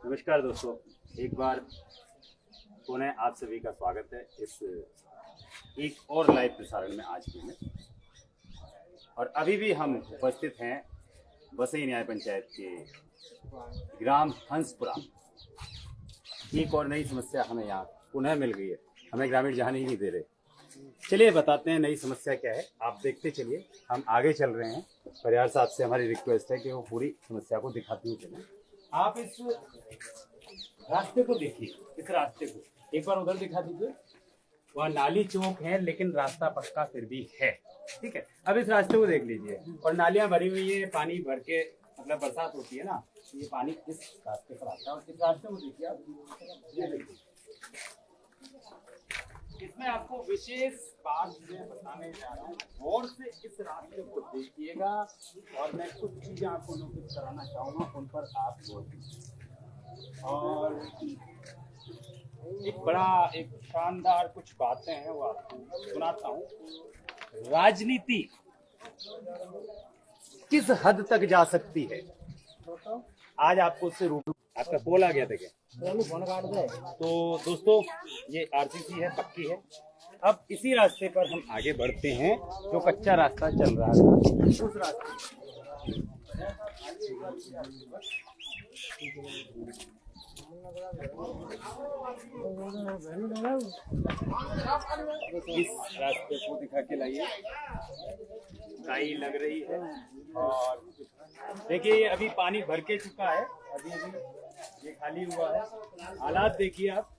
नमस्कार दोस्तों, एक बार पुनः आप सभी का स्वागत है इस एक और लाइव प्रसारण में आज के में। और अभी भी हम उपस्थित हैं बसई न्याय पंचायत के ग्राम हंसपुरा। एक और नई समस्या हमें यहाँ पुनः मिल गई है, हमें ग्रामीण जाने ही नहीं दे रहे। चलिए बताते हैं नई समस्या क्या है, आप देखते चलिए। हम आगे चल रहे हैं। परिवार साहब से हमारी रिक्वेस्ट है कि वो पूरी समस्या को दिखाते हुए चलें। आप इस रास्ते को देखिए, इस रास्ते को एक बार उधर दिखा दीजिए। वहाँ नाली चौक है लेकिन रास्ता पक्का फिर भी है, ठीक है। अब इस रास्ते को देख लीजिए और नालियां भरी हुई है, पानी भर के मतलब बरसात होती है ना, ये पानी इस रास्ते पर आता है। और इस रास्ते को देखिए आप, ये देखिए। इसमें आपको विशेष बात मैं बताने जा रहा हूँ, गौर से इस रास्ते को देखिएगा और मैं कुछ चीजें आपको नोटिस कराना चाहूँगा, उन पर आप गौर कीजिए। और एक शानदार कुछ बातें हैं वो आपको सुनाता हूँ। राजनीति किस हद तक जा सकती है, आज आपको उससे रूबरू। आपका कॉल आ गया था क्या? तो दोस्तों, ये आरसीसी है, पक्की है। अब इसी रास्ते पर हम आगे बढ़ते हैं, जो कच्चा रास्ता चल रहा था उस रास्ते। इस रास्ते को दिखा के लाइए, काई लग रही है। और देखिए ये अभी पानी भर के चुका है, अभी ये खाली हुआ है। हालात देखिए आप,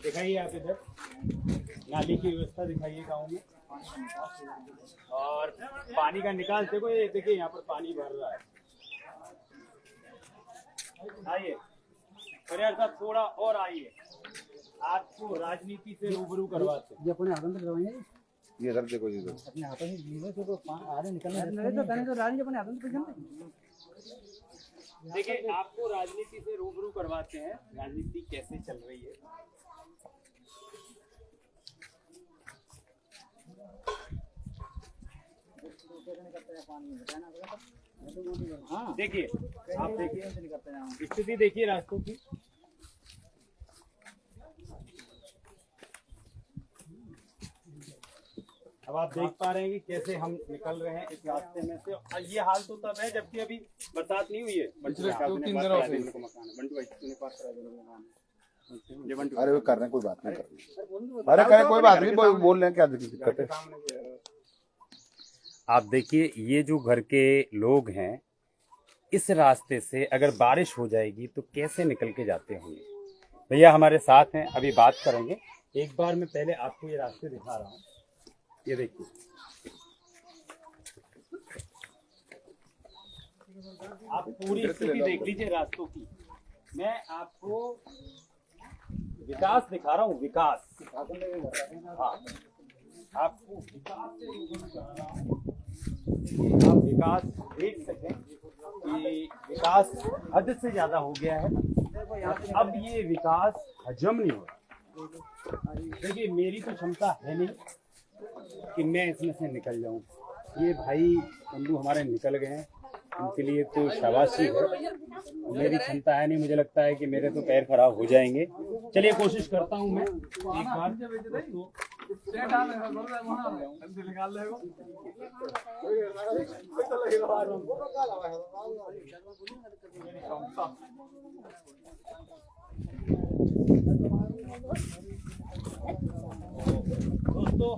दिखाइए आप इधर नाली की व्यवस्था दिखाइए गाँव में। और पानी का निकाल देखो, ये देखिए यहाँ पर पानी भर रहा है। आइए परिवार साहब, थोड़ा और आइए, आपको राजनीति से रूबरू करवाते हैं। ये अपने हाथों में करवाएंगे, ये सर देखो जी, अपने हाथों से जीवन से तो आगे निकलने तो रानी अपने हाथों से देखिए आपको राजनीति से रूबरू करवाते हैं, राजनीति कैसे चल रही है। देखिए आप, देखिए स्थिति देखिए रास्तों की। अब आप देख पा रहे हैं कि कैसे हम निकल रहे हैं इस रास्ते में से। और ये हाल तो तब है जबकि अभी बरसात नहीं हुई है। अरे वो कर रहे हैं, कोई बात नहीं कर रहे। अरे करें, कोई बात नहीं, बोल रहे हैं, क्या दिक्कत है। आप देखिए ये जो घर के लोग हैं, इस रास्ते से अगर बारिश हो जाएगी तो कैसे निकल के जाते होंगे। भैया हमारे साथ हैं, अभी बात करेंगे। एक बार मैं पहले आपको ये रास्ते दिखा रहा हूँ, ये देखिए। आप पूरी स्थिति देख लीजिए रास्तों की। मैं आपको विकास दिखा रहा हूँ, विकास। हाँ, आपको विकास से रूबरू करा रहा हूँ। आप विकास देख सकें कि विकास हद से ज्यादा हो गया है। अब ये विकास हजम नहीं हो रहा। देखिए मेरी तो क्षमता है नहीं कि मैं इसमें से निकल जाऊं। ये भाई बंधु हमारे निकल गए हैं, उनके लिए तो शाबाशी है। मेरी क्षमता है नहीं, मुझे लगता है कि मेरे तो पैर खराब हो जाएंगे। चलिए कोशिश करता हूं मैं एक बार। दोस्तों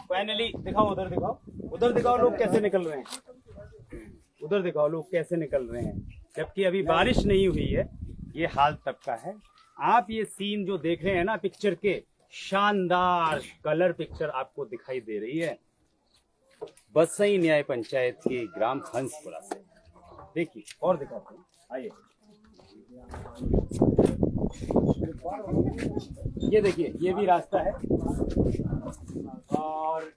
फाइनली दिखाओ, उधर दिखाओ, उधर दिखाओ लोग कैसे निकल रहे हैं। उधर दिखाओ लोग कैसे निकल रहे हैं, जबकि अभी बारिश नहीं हुई है। ये हाल तब का है। आप ये सीन जो देख रहे हैं ना, पिक्चर के शानदार कलर पिक्चर आपको दिखाई दे रही है बसई न्याय पंचायत के ग्राम हंसपुरा से। देखिए और दिखाते हैं, आइए। ये देखिए ये भी रास्ता है और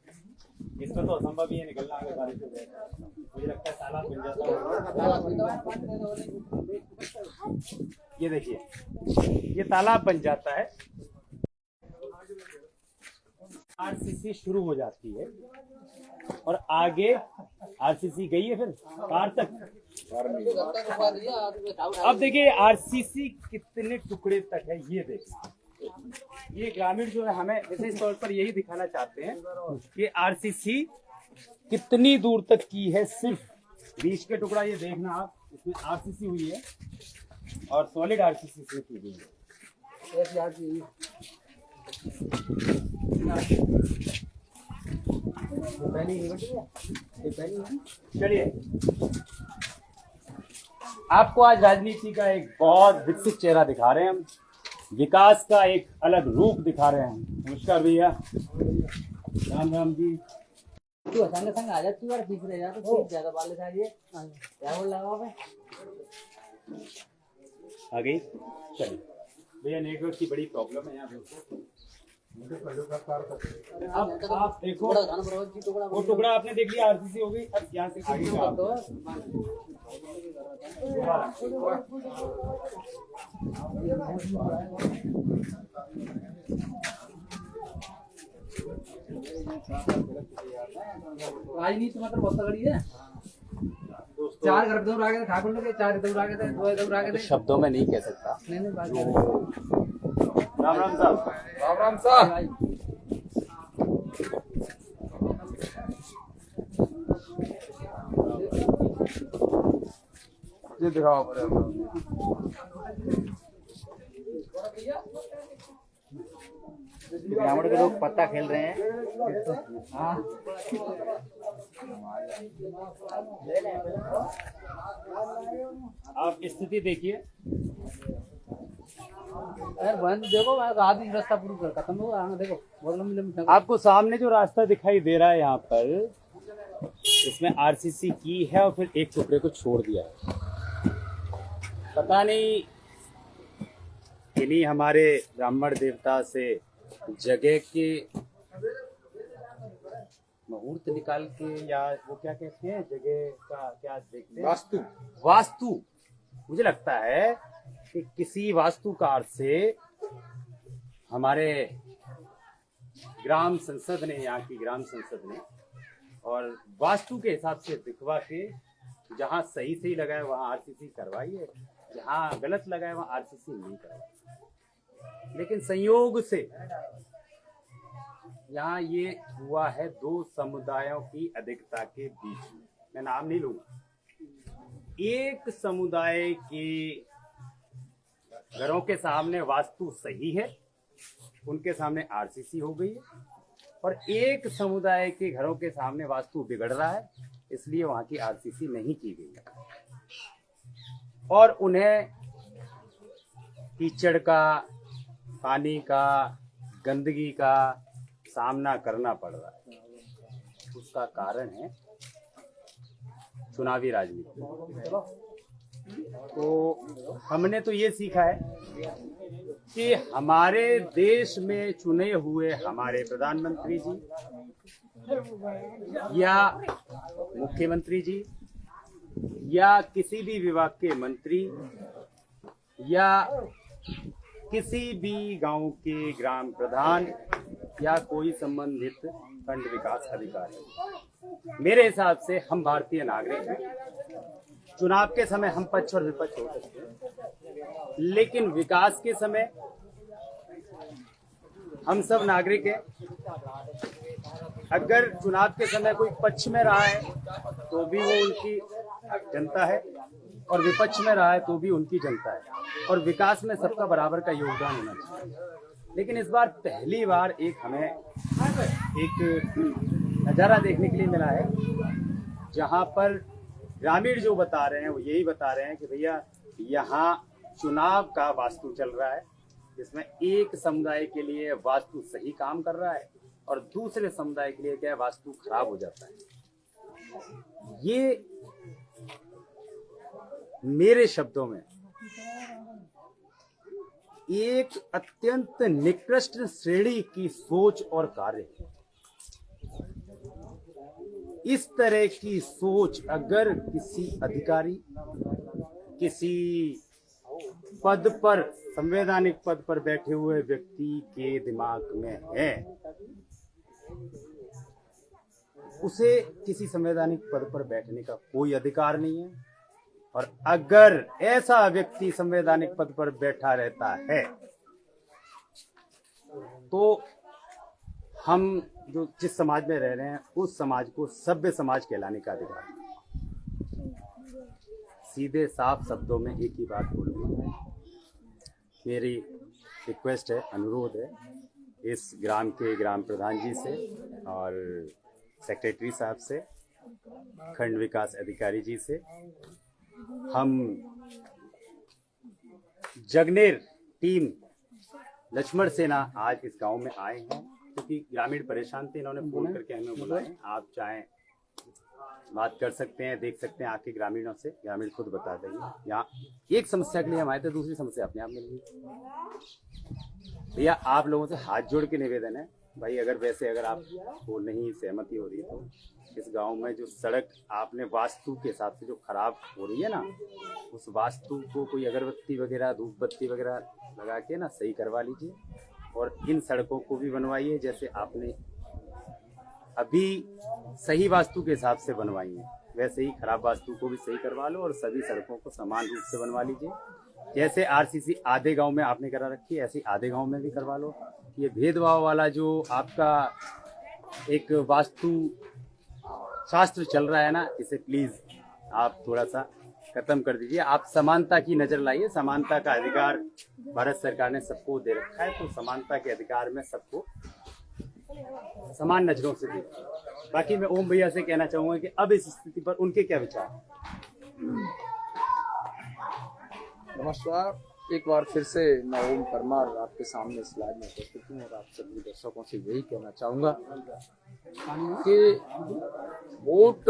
इसमें तो असंभव ही है निकलना अगर बारिश हो जाए। मुझे लगता है तालाब बन जाता है। ये देखिए ये तालाब बन जाता है, आरसीसी शुरू हो जाती है और आगे आरसीसी गई है फिर कार तक, अब देखिए आरसीसी कितने टुकड़े तक है ये देखना। ये ग्रामीण जो है हमें विशेष तौर पर यही दिखाना चाहते हैं कि आरसीसी कितनी दूर तक की है। सिर्फ बीच के टुकड़ा ये देखना आप, इसमें आरसीसी हुई है और सॉलिड आरसीसी से की गई है। चलिए आपको आज राजनीति का एक बहुत विकसित चेहरा दिखा रहे हैं हम, विकास का एक अलग रूप दिखा रहे हैं। नमस्कार भैया, राम राम जी। तू अचानक संग आ जा, तू यार पीछे रह जा तो ठीक ज्यादा बाल दिखा दिए। क्या बोल रहा है आ गई। चलिए भैया, नेटवर्क की बड़ी प्रॉब्लम है यहाँ पे। अब आप देखो वो टुकड़ा आपने देख लिया, आरसीसी हो गई। अब यहाँ से आगे का राजनीति मतलब बहुत तगड़ी है। चार घर दूर आ गए ठाकुर लोग, चार दूर आ गए थे, दो दूर आ गए थे। शब्दों में नहीं कह सकता। नहीं राम राम साहब। राम राम साहब। ये दिखाओ ग्रामीण के लोग पत्ता खेल रहे हैं। हाँ आप स्थिति देखिए। यार बंद देखो, आधी रास्ता पूरी खत्म हो गया। देखो बहुत लंबी लंबी। आपको सामने जो रास्ता दिखाई दे रहा है यहाँ पर, इसमें आरसीसी की है और फिर एक टुकड़े को छोड़ दिया है। पता नहीं इन्हीं हमारे ब्राह्मण देवता से जगह के मुहूर्त निकाल के, या वो क्या कहते हैं, जगह का क्या देखते हैं, वास्तु। मुझे लगता है कि किसी वास्तुकार से हमारे ग्राम संसद ने, यहाँ की ग्राम संसद ने, और वास्तु के हिसाब से दिखवा के जहाँ सही सही लगा है वहाँ आरसीसी करवाई है, जहाँ गलत लगा है वहाँ आरसीसी नहीं करवाई। लेकिन संयोग से यहाँ ये हुआ है दो समुदायों की अधिकता के बीच में। मैं नाम नहीं लूंगा। एक समुदाय के घरों के सामने वास्तु सही है, उनके सामने आरसीसी हो गई है, और एक समुदाय के घरों के सामने वास्तु बिगड़ रहा है, इसलिए वहां की आरसीसी नहीं की गई है और उन्हें कीचड़ का, पानी का, गंदगी का सामना करना पड़ रहा है। उसका कारण है चुनावी राजनीति। तो हमने तो ये सीखा है कि हमारे देश में चुने हुए हमारे प्रधानमंत्री जी या मुख्यमंत्री जी या किसी भी विभाग के मंत्री या किसी भी गांव के ग्राम प्रधान या कोई संबंधित खंड विकास अधिकारी, मेरे हिसाब से हम भारतीय नागरिक हैं। चुनाव के समय हम पक्ष और विपक्ष हो सकते हैं, लेकिन विकास के समय हम सब नागरिक हैं। अगर चुनाव के समय कोई पक्ष में रहा है तो भी वो उनकी जनता है, और विपक्ष में रहा है तो भी उनकी जनता है, और विकास में सबका बराबर का योगदान होना चाहिए। लेकिन इस बार पहली बार हमें एक नज़ारा देखने के लिए मिला है, जहां पर ग्रामीण जो बता रहे हैं वो यही बता रहे हैं कि भैया यहाँ चुनाव का वास्तु चल रहा है, जिसमें एक समुदाय के लिए वास्तु सही काम कर रहा है और दूसरे समुदाय के लिए क्या वास्तु खराब हो जाता है। ये मेरे शब्दों में एक अत्यंत निकृष्ट श्रेणी की सोच और कार्य है। इस तरह की सोच अगर किसी अधिकारी, किसी पद पर, संवैधानिक पद पर बैठे हुए व्यक्ति के दिमाग में है, उसे किसी संवैधानिक पद पर बैठने का कोई अधिकार नहीं है। और अगर ऐसा व्यक्ति संवैधानिक पद पर बैठा रहता है तो हम जो जिस समाज में रह रहे हैं उस समाज को सभ्य समाज कहलाने का अधिकार है। सीधे साफ शब्दों में एक ही बात बोलूंगा, मेरी रिक्वेस्ट है, अनुरोध है इस ग्राम के ग्राम प्रधान जी से और सेक्रेटरी साहब से, खंड विकास अधिकारी जी से, हम जगनेर टीम लक्ष्मण सेना आज इस गांव में आए हैं क्योंकि ग्रामीण परेशान थे। इन्होंने फोन करके हमें बुलाए। आप चाहें बात कर सकते हैं, देख सकते हैं आके ग्रामीणों से, ग्रामीण खुद बता देंगे। यहाँ एक समस्या के लिए हम आए थे, दूसरी समस्या अपने आप मिल गई। भैया आप लोगों से हाथ जोड़ के निवेदन है भाई, अगर आपको नहीं सहमति हो रही है तो इस गांव में जो सड़क आपने वास्तु के हिसाब से जो खराब हो रही है ना, उस वास्तु को कोई अगरबत्ती वगैरह धूप बत्ती वगैरह लगा के ना सही करवा लीजिए और इन सड़कों को भी बनवाइए जैसे आपने अभी सही वास्तु के हिसाब से बनवाई है, वैसे ही खराब वास्तु को भी सही करवा लो और सभी सड़कों को समान रूप से बनवा लीजिए। जैसे आरसीसी आधे गांव में आपने करा रखी है, ऐसे ही आधे गांव में भी करवा लो। ये भेदभाव वाला जो आपका एक वास्तु शास्त्र चल रहा है ना, इसे प्लीज आप थोड़ा सा खत्म कर दीजिए। आप समानता की नजर लाइए। समानता का अधिकार भारत सरकार ने सबको दे रखा है, तो समानता के अधिकार में सबको समान नजरों से देखिए। बाकी मैं ओम भैया से कहना चाहूंगा कि अब इस स्थिति पर उनके क्या विचार हैं। नमस्कार, एक बार फिर से मैं ओम परमार आपके सामने इस लाइव में उपस्थित हूँ और आप सभी दर्शकों से यही कहना चाहूँगा कि वोट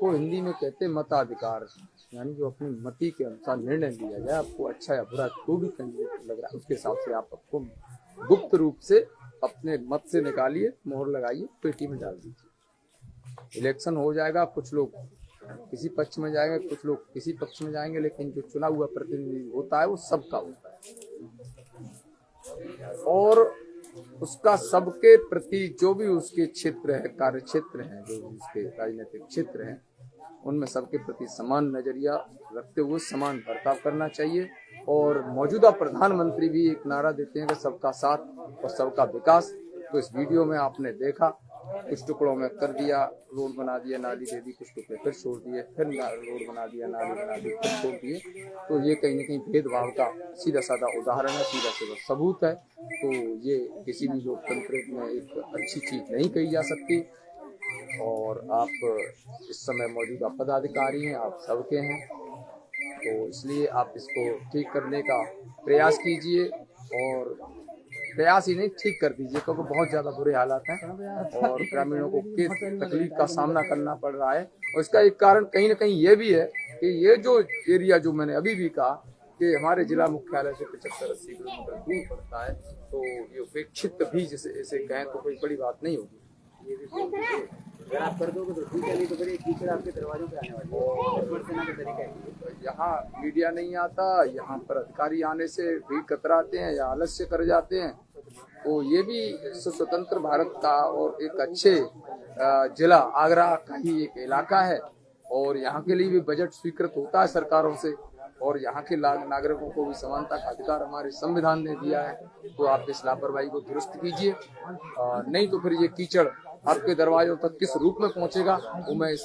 को हिंदी में कहते हैं मताधिकार, यानी जो अपनी मति के अनुसार निर्णय लिया जाए। आपको अच्छा या बुरा जो भी कैंडिडेट लग रहा है उसके हिसाब से आप आपको गुप्त रूप से अपने मत से निकालिए, मोहर लगाइए, पेटी में डाल दीजिए। इलेक्शन हो जाएगा, कुछ लोग किसी पक्ष में जाएंगे, कुछ लोग किसी पक्ष में जाएंगे, लेकिन जो चुना हुआ प्रतिनिधि होता है वो सबका होता है और उसका सबके प्रति जो भी उसके क्षेत्र है, कार्य क्षेत्र है, जो भी उसके राजनीतिक क्षेत्र है, उनमें सबके प्रति समान नजरिया रखते हुए समान बर्ताव करना चाहिए। और मौजूदा प्रधानमंत्री भी एक नारा देते हैं कि सबका साथ और सबका विकास। तो इस वीडियो में आपने देखा, कुछ टुकड़ों में कर दिया, रोड बना दिया, नाली दे दी, कुछ टुकड़े फिर छोड़ दिए, फिर रोड बना दिया, नाली बना दी, फिर छोड़ दिए। तो ये कहीं न कहीं भेदभाव का सीधा साधा उदाहरण है, सीधा सीधा सबूत है। तो ये किसी भी लोकतंत्र में एक अच्छी चीज नहीं कही जा सकती। और आप इस समय मौजूदा पदाधिकारी हैं, आप सबके हैं, तो इसलिए आप इसको ठीक करने का प्रयास कीजिए और प्रयास ही नहीं, ठीक कर दीजिए, क्योंकि बहुत ज्यादा बुरे हालात हैं और ग्रामीणों को किस तकलीफ का सामना करना पड़ रहा है। और इसका एक कारण कहीं ना कहीं ये भी है कि ये जो एरिया जो मैंने अभी भी कहा कि हमारे जिला मुख्यालय से 75-80 किलोमीटर दूर पड़ता है, तो ये उपेक्षित भी जैसे ऐसे कहें तो कोई बड़ी बात नहीं होगी। ये भी अगर आप कर दोगे तो ठीक है, नहीं तो फिर एक कीचड़ आपके दरवाजों पे आने वाली है। यहाँ मीडिया नहीं आता, यहाँ पर अधिकारी आने से भी कतराते हैं या आलस्य कर जाते हैं। तो ये भी स्वतंत्र भारत का और एक अच्छे जिला आगरा का ही एक इलाका है और यहाँ के लिए भी बजट स्वीकृत होता है सरकारों से और यहाँ के नागरिकों को भी समानता का अधिकार हमारे संविधान ने दिया है। तो आप इस लापरवाही को दुरुस्त कीजिए, नहीं तो फिर ये कीचड़ आपके दरवाजों तक किस रूप में पहुंचेगा वो मैं इस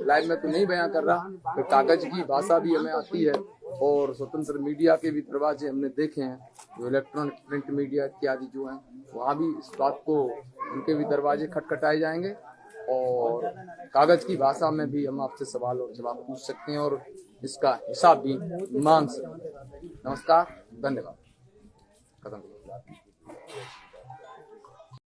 लाइव में तो नहीं बयां कर रहा। फिर कागज की भाषा भी हमें आती है और स्वतंत्र मीडिया के भी दरवाजे हमने देखे हैं, जो इलेक्ट्रॉनिक प्रिंट मीडिया इत्यादि जो हैं, वहाँ भी इस बात को उनके भी दरवाजे खटखटाए जाएंगे और कागज की भाषा में भी हम आपसे सवाल और जवाब पूछ सकते हैं और इसका हिसाब भी मांग सकते हैं। नमस्कार, धन्यवाद। खत्म।